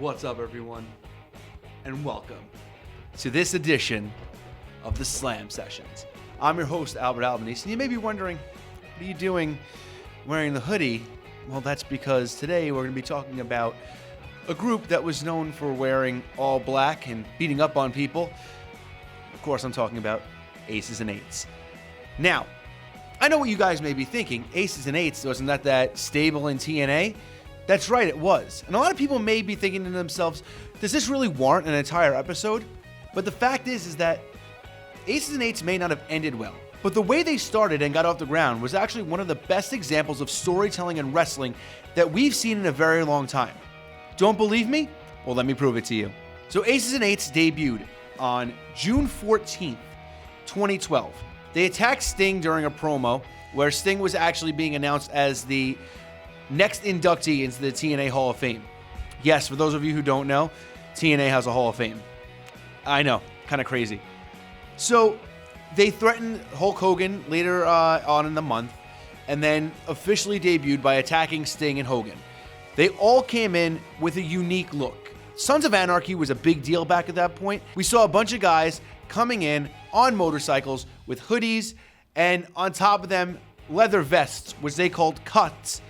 What's up, everyone, and welcome to this edition of the Slam Sessions. I'm your host, Albert Albanese, and you may be wondering, what are you doing wearing the hoodie? Well, that's because today we're going to be talking about a group that was known for wearing all black and beating up on people. Of course, I'm talking about Aces and Eights. Now, I know what you guys may be thinking. Aces and Eights, wasn't that stable in TNA? That's right, it was. And a lot of people may be thinking to themselves, does this really warrant an entire episode? But the fact is that Aces and Eights may not have ended well. But the way they started and got off the ground was actually one of the best examples of storytelling and wrestling that we've seen in a very long time. Don't believe me? Well, let me prove it to you. So Aces and Eights debuted on June 14th, 2012. They attacked Sting during a promo where Sting was actually being announced as the next inductee into the TNA Hall of Fame. Yes, for those of you who don't know, TNA has a Hall of Fame. I know, kind of crazy. So they threatened Hulk Hogan later on in the month and then officially debuted by attacking Sting and Hogan. They all came in with a unique look. Sons of Anarchy was a big deal back at that point. We saw a bunch of guys coming in on motorcycles with hoodies and on top of them leather vests, which they called cuts,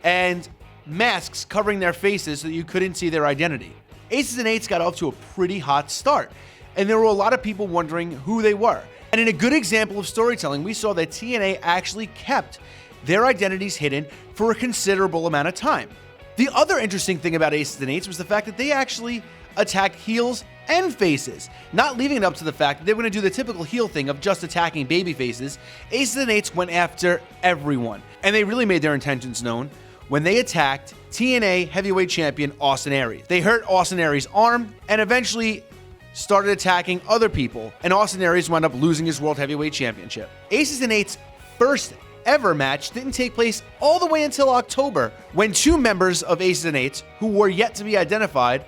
and masks covering their faces so that you couldn't see their identity. Aces and Eights got off to a pretty hot start, and there were a lot of people wondering who they were. And in a good example of storytelling, we saw that TNA actually kept their identities hidden for a considerable amount of time. The other interesting thing about Aces and Eights was the fact that they actually attacked heels and faces, not leaving it up to the fact that they were going to do the typical heel thing of just attacking baby faces. Aces and Eights went after everyone, and they really made their intentions known when they attacked TNA Heavyweight Champion Austin Aries. They hurt Austin Aries' arm and eventually started attacking other people, and Austin Aries wound up losing his World Heavyweight Championship. Aces and Eights' first ever match didn't take place all the way until October, when two members of Aces and Eights, who were yet to be identified,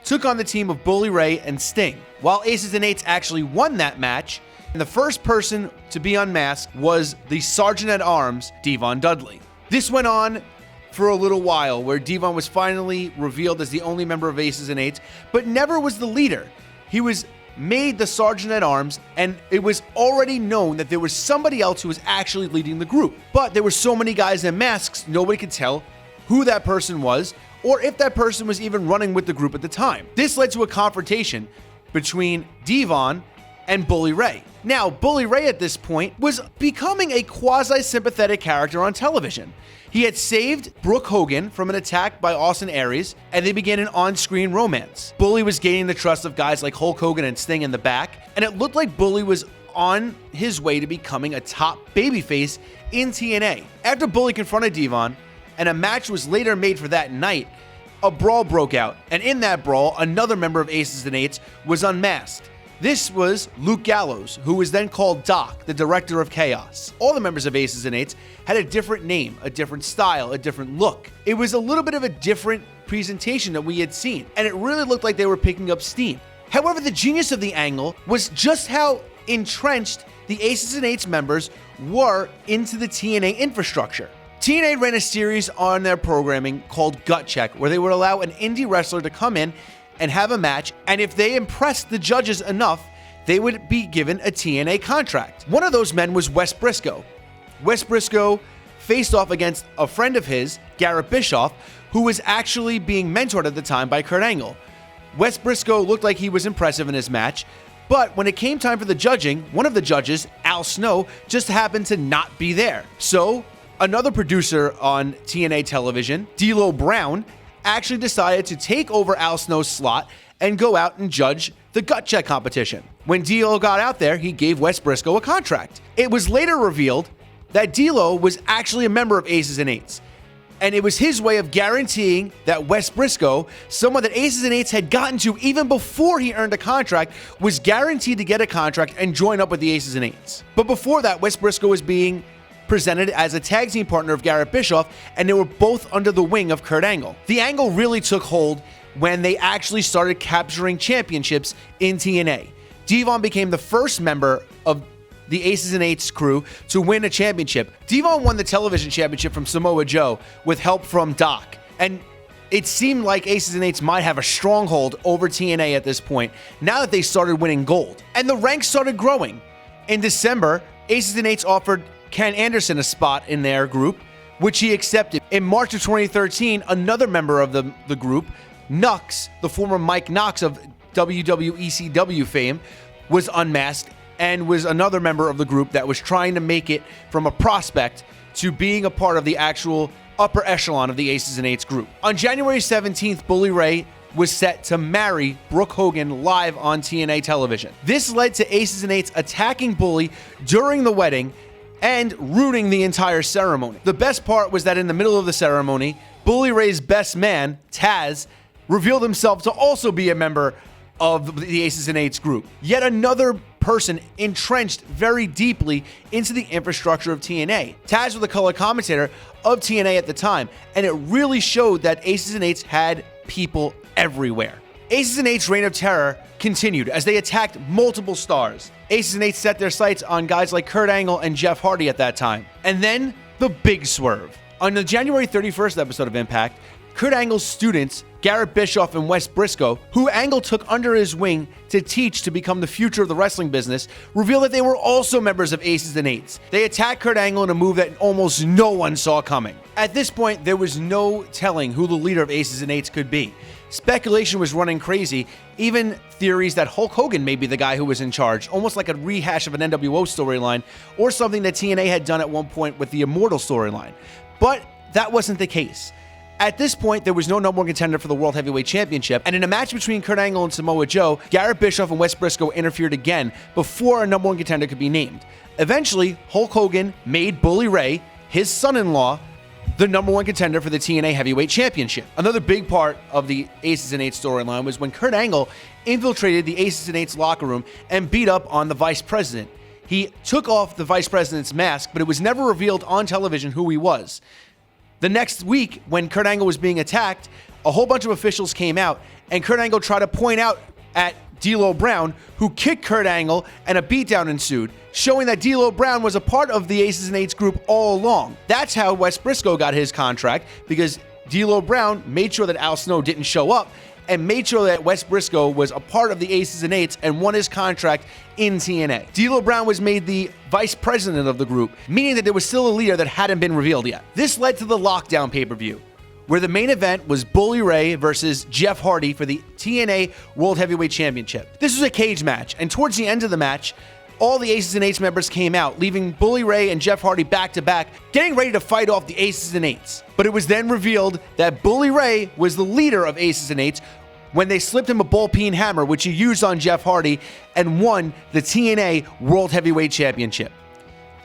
took on the team of Bully Ray and Sting. While Aces and Eights actually won that match, and the first person to be unmasked was the Sergeant-at-Arms, Devon Dudley. This went on for a little while, where Devon was finally revealed as the only member of Aces and Eights, but never was the leader. He was made the Sergeant-at-Arms, and it was already known that there was somebody else who was actually leading the group. But there were so many guys in masks, nobody could tell who that person was, or if that person was even running with the group at the time. This led to a confrontation between Devon and Bully Ray. Now, Bully Ray at this point was becoming a quasi-sympathetic character on television. He had saved Brooke Hogan from an attack by Austin Aries, and they began an on-screen romance. Bully was gaining the trust of guys like Hulk Hogan and Sting in the back, and it looked like Bully was on his way to becoming a top babyface in TNA. After Bully confronted Devon, and a match was later made for that night, a brawl broke out, and in that brawl, another member of Aces and Eights was unmasked. This was Luke Gallows, who was then called Doc, the Director of Chaos. All the members of Aces and Eights had a different name, a different style, a different look. It was a little bit of a different presentation that we had seen, and it really looked like they were picking up steam. However, the genius of the angle was just how entrenched the Aces and Eights members were into the TNA infrastructure. TNA ran a series on their programming called Gut Check, where they would allow an indie wrestler to come in and have a match, and if they impressed the judges enough, they would be given a TNA contract. One of those men was Wes Briscoe. Wes Briscoe faced off against a friend of his, Garrett Bischoff, who was actually being mentored at the time by Kurt Angle. Wes Briscoe looked like he was impressive in his match, but when it came time for the judging, one of the judges, Al Snow, just happened to not be there. So, another producer on TNA television, D'Lo Brown, actually decided to take over Al Snow's slot and go out and judge the Gut Check competition. When D'Lo got out there, he gave Wes Briscoe a contract. It was later revealed that D'Lo was actually a member of Aces and Eights, and it was his way of guaranteeing that Wes Briscoe, someone that Aces and Eights had gotten to even before he earned a contract, was guaranteed to get a contract and join up with the Aces and Eights. But before that, Wes Briscoe was being presented as a tag team partner of Garrett Bischoff, and they were both under the wing of Kurt Angle. The angle really took hold when they actually started capturing championships in TNA. Devon became the first member of the Aces and Eights crew to win a championship. Devon won the television championship from Samoa Joe with help from Doc. And It seemed like Aces and Eights might have a stronghold over TNA at this point, now that they started winning gold. And the ranks started growing. In December, Aces and Eights offered Ken Anderson a spot in their group, which he accepted. In March of 2013, another member of the group, Nux, the former Mike Knox of WWECW fame, was unmasked and was another member of the group that was trying to make it from a prospect to being a part of the actual upper echelon of the Aces and Eights group. On January 17th, Bully Ray was set to marry Brooke Hogan live on TNA television. This led to Aces and Eights attacking Bully during the wedding and ruining the entire ceremony. The best part was that in the middle of the ceremony, Bully Ray's best man, Taz, revealed himself to also be a member of the Aces and Eights group. Yet another person entrenched very deeply into the infrastructure of TNA. Taz was the color commentator of TNA at the time, and it really showed that Aces and Eights had people everywhere. Aces and Eights' reign of terror continued as they attacked multiple stars. Aces and Eights set their sights on guys like Kurt Angle and Jeff Hardy at that time. And then the big swerve. On the January 31st episode of Impact, Kurt Angle's students, Garrett Bischoff and Wes Briscoe, who Angle took under his wing to teach to become the future of the wrestling business, revealed that they were also members of Aces and Eights. They attacked Kurt Angle in a move that almost no one saw coming. At this point, there was no telling who the leader of Aces and Eights could be. Speculation was running crazy, even theories that Hulk Hogan may be the guy who was in charge, almost like a rehash of an NWO storyline, or something that TNA had done at one point with the Immortal storyline. But that wasn't the case. At this point, there was no number one contender for the World Heavyweight Championship, and in a match between Kurt Angle and Samoa Joe, Garrett Bischoff and Wes Briscoe interfered again before a number one contender could be named. Eventually, Hulk Hogan made Bully Ray, his son-in-law, the number one contender for the TNA Heavyweight Championship. Another big part of the Aces and Eights storyline was when Kurt Angle infiltrated the Aces and Eights locker room and beat up on the vice president. He took off the vice president's mask, but it was never revealed on television who he was. The next week, when Kurt Angle was being attacked, a whole bunch of officials came out, and Kurt Angle tried to point out at D'Lo Brown, who kicked Kurt Angle, and a beatdown ensued, showing that D'Lo Brown was a part of the Aces and Eights group all along. That's how Wes Briscoe got his contract, because D'Lo Brown made sure that Al Snow didn't show up, and made sure that Wes Briscoe was a part of the Aces and Eights and won his contract in TNA. D'Lo Brown was made the vice president of the group, meaning that there was still a leader that hadn't been revealed yet. This led to the Lockdown pay-per-view, where the main event was Bully Ray versus Jeff Hardy for the TNA World Heavyweight Championship. This was a cage match, and towards the end of the match, all the Aces and Eights members came out, leaving Bully Ray and Jeff Hardy back-to-back, getting ready to fight off the Aces and Eights. But it was then revealed that Bully Ray was the leader of Aces and Eights when they slipped him a ball-peen hammer, which he used on Jeff Hardy, and won the TNA World Heavyweight Championship.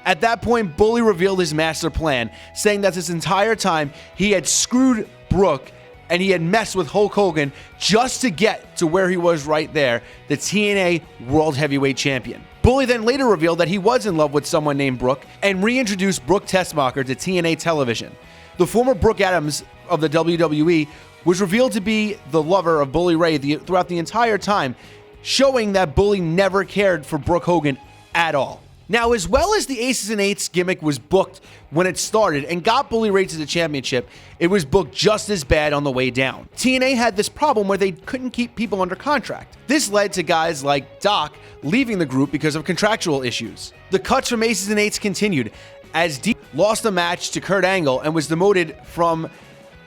At that point, Bully revealed his master plan, saying that this entire time he had screwed Brooke and he had messed with Hulk Hogan just to get to where he was right there, the TNA World Heavyweight Champion. Bully then later revealed that he was in love with someone named Brooke and reintroduced Brooke Tessmacher to TNA television. The former Brooke Adams of the WWE was revealed to be the lover of Bully Ray throughout the entire time, showing that Bully never cared for Brooke Hogan at all. Now, as well as the Aces and Eights gimmick was booked when it started and got Bully Ray to the championship, it was booked just as bad on the way down. TNA had this problem where they couldn't keep people under contract. This led to guys like Doc leaving the group because of contractual issues. The cuts from Aces and Eights continued as D lost a match to Kurt Angle and was demoted from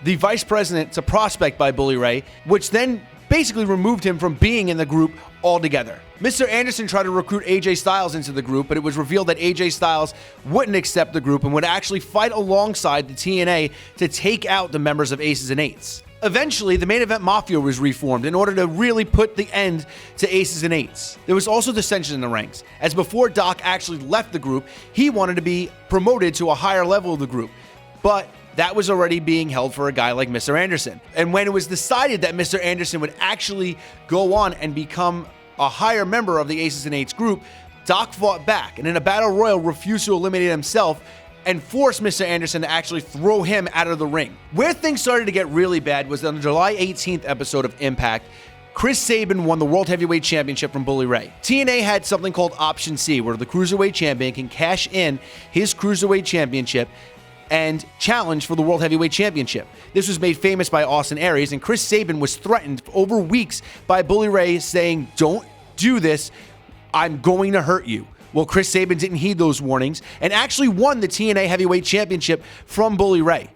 the vice president to prospect by Bully Ray, which then basically removed him from being in the group altogether. Mr. Anderson tried to recruit AJ Styles into the group, but it was revealed that AJ Styles wouldn't accept the group and would actually fight alongside the TNA to take out the members of Aces and Eights. Eventually, the Main Event Mafia was reformed in order to really put the end to Aces and Eights. There was also dissension in the ranks, as before Doc actually left the group, he wanted to be promoted to a higher level of the group, but that was already being held for a guy like Mr. Anderson. And when it was decided that Mr. Anderson would actually go on and become a higher member of the Aces and Eights group, Doc fought back and in a battle royal refused to eliminate himself and forced Mr. Anderson to actually throw him out of the ring. Where things started to get really bad was on the July 18th episode of Impact. Chris Sabin won the World Heavyweight Championship from Bully Ray. TNA had something called Option C, where the Cruiserweight Champion can cash in his Cruiserweight Championship and challenge for the World Heavyweight Championship. This was made famous by Austin Aries, and Chris Sabin was threatened over weeks by Bully Ray saying, "Don't do this, I'm going to hurt you." Well, Chris Sabin didn't heed those warnings and actually won the TNA Heavyweight Championship from Bully Ray.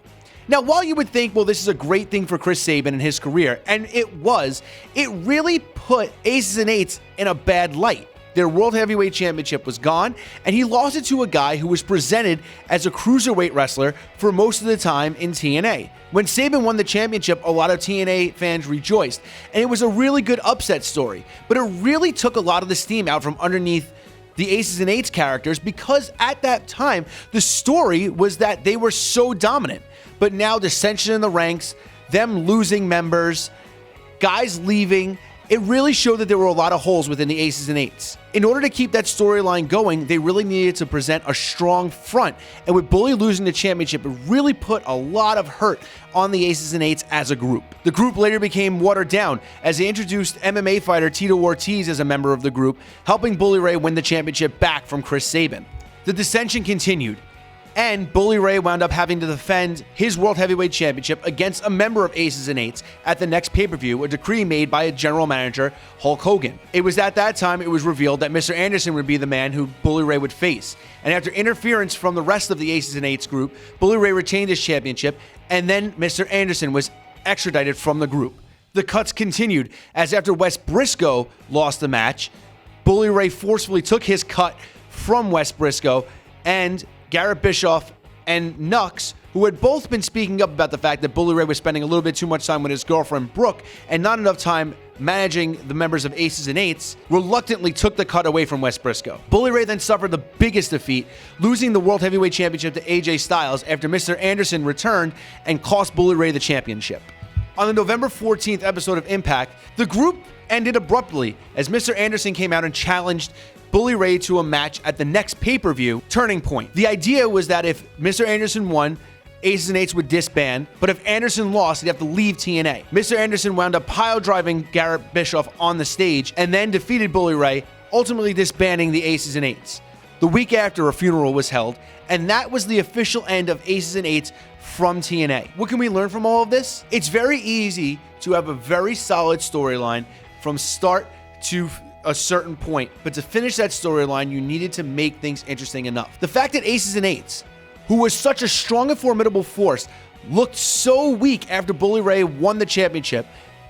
Now, while you would think, well, this is a great thing for Chris Sabin and his career, and it was, it really put Aces and Eights in a bad light. Their World Heavyweight Championship was gone, and he lost it to a guy who was presented as a cruiserweight wrestler for most of the time in TNA. When Sabin won the championship, a lot of TNA fans rejoiced, and it was a really good upset story, but it really took a lot of the steam out from underneath the Aces and Eights characters, because at that time, the story was that they were so dominant. But now dissension in the ranks, them losing members, guys leaving, it really showed that there were a lot of holes within the Aces and Eights. In order to keep that storyline going, they really needed to present a strong front. And with Bully losing the championship, it really put a lot of hurt on the Aces and Eights as a group. The group later became watered down as they introduced MMA fighter Tito Ortiz as a member of the group, helping Bully Ray win the championship back from Chris Sabin. The dissension continued, and Bully Ray wound up having to defend his World Heavyweight Championship against a member of Aces and Eights at the next pay-per-view, a decree made by a general manager, Hulk Hogan. It was at that time it was revealed that Mr. Anderson would be the man who Bully Ray would face. And after interference from the rest of the Aces and Eights group, Bully Ray retained his championship, and then Mr. Anderson was extradited from the group. The cuts continued, as after Wes Briscoe lost the match, Bully Ray forcefully took his cut from Wes Briscoe, and Garrett Bischoff and Nux, who had both been speaking up about the fact that Bully Ray was spending a little bit too much time with his girlfriend Brooke and not enough time managing the members of Aces and Eights, reluctantly took the cut away from Wes Briscoe. Bully Ray then suffered the biggest defeat, losing the World Heavyweight Championship to AJ Styles after Mr. Anderson returned and cost Bully Ray the championship. On the November 14th episode of Impact, the group ended abruptly as Mr. Anderson came out and challenged Bully Ray to a match at the next pay-per-view, Turning Point. The idea was that if Mr. Anderson won, Aces and Eights would disband, but if Anderson lost, he'd have to leave TNA. Mr. Anderson wound up pile-driving Garrett Bischoff on the stage and then defeated Bully Ray, ultimately disbanding the Aces and Eights. The week after, a funeral was held, and that was the official end of Aces and Eights from TNA. What can we learn from all of this? It's very easy to have a very solid storyline from start to a certain point, but to finish that storyline, you needed to make things interesting enough. The fact that Aces and Eights, who was such a strong and formidable force, looked so weak after Bully Ray won the championship,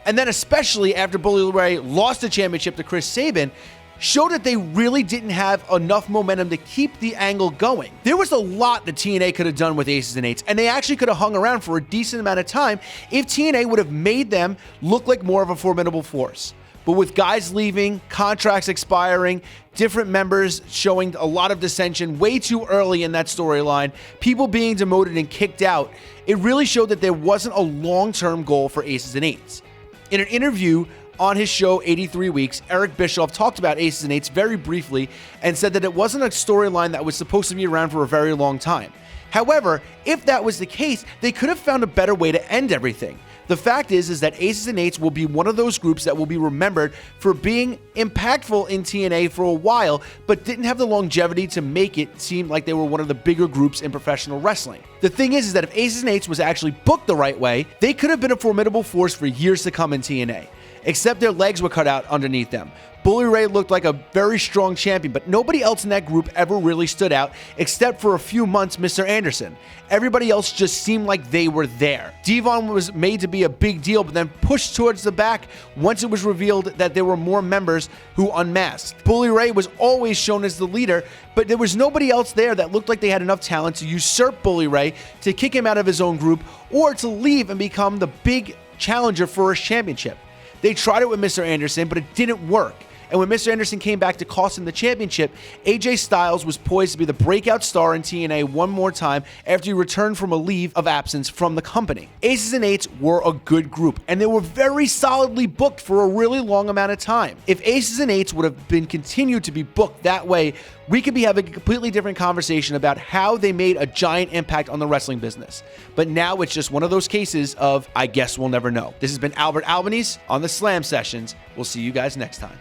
and then especially after Bully Ray lost the championship to Chris Sabin, showed that they really didn't have enough momentum to keep the angle going. There was a lot that TNA could have done with Aces and Eights, and they actually could have hung around for a decent amount of time if TNA would have made them look like more of a formidable force. But with guys leaving, contracts expiring, different members showing a lot of dissension way too early in that storyline, people being demoted and kicked out, it really showed that there wasn't a long-term goal for Aces and Eights. In an interview on his show 83 Weeks, Eric Bischoff talked about Aces and Eights very briefly and said that it wasn't a storyline that was supposed to be around for a very long time. However, if that was the case, they could have found a better way to end everything. The fact is that Aces and Eights will be one of those groups that will be remembered for being impactful in TNA for a while, but didn't have the longevity to make it seem like they were one of the bigger groups in professional wrestling. The thing is that if Aces and Eights was actually booked the right way, they could have been a formidable force for years to come in TNA. Except their legs were cut out underneath them. Bully Ray looked like a very strong champion, but nobody else in that group ever really stood out, except for a few months Mr. Anderson. Everybody else just seemed like they were there. Devon was made to be a big deal, but then pushed towards the back once it was revealed that there were more members who unmasked. Bully Ray was always shown as the leader, but there was nobody else there that looked like they had enough talent to usurp Bully Ray, to kick him out of his own group, or to leave and become the big challenger for his championship. They tried it with Mr. Anderson, but it didn't work. And when Mr. Anderson came back to cost him the championship, AJ Styles was poised to be the breakout star in TNA one more time after he returned from a leave of absence from the company. Aces and Eights were a good group, and they were very solidly booked for a really long amount of time. If Aces and Eights would have been continued to be booked that way, we could be having a completely different conversation about how they made a giant impact on the wrestling business. But now it's just one of those cases of, I guess we'll never know. This has been Albert Albanese on the Slam Sessions. We'll see you guys next time.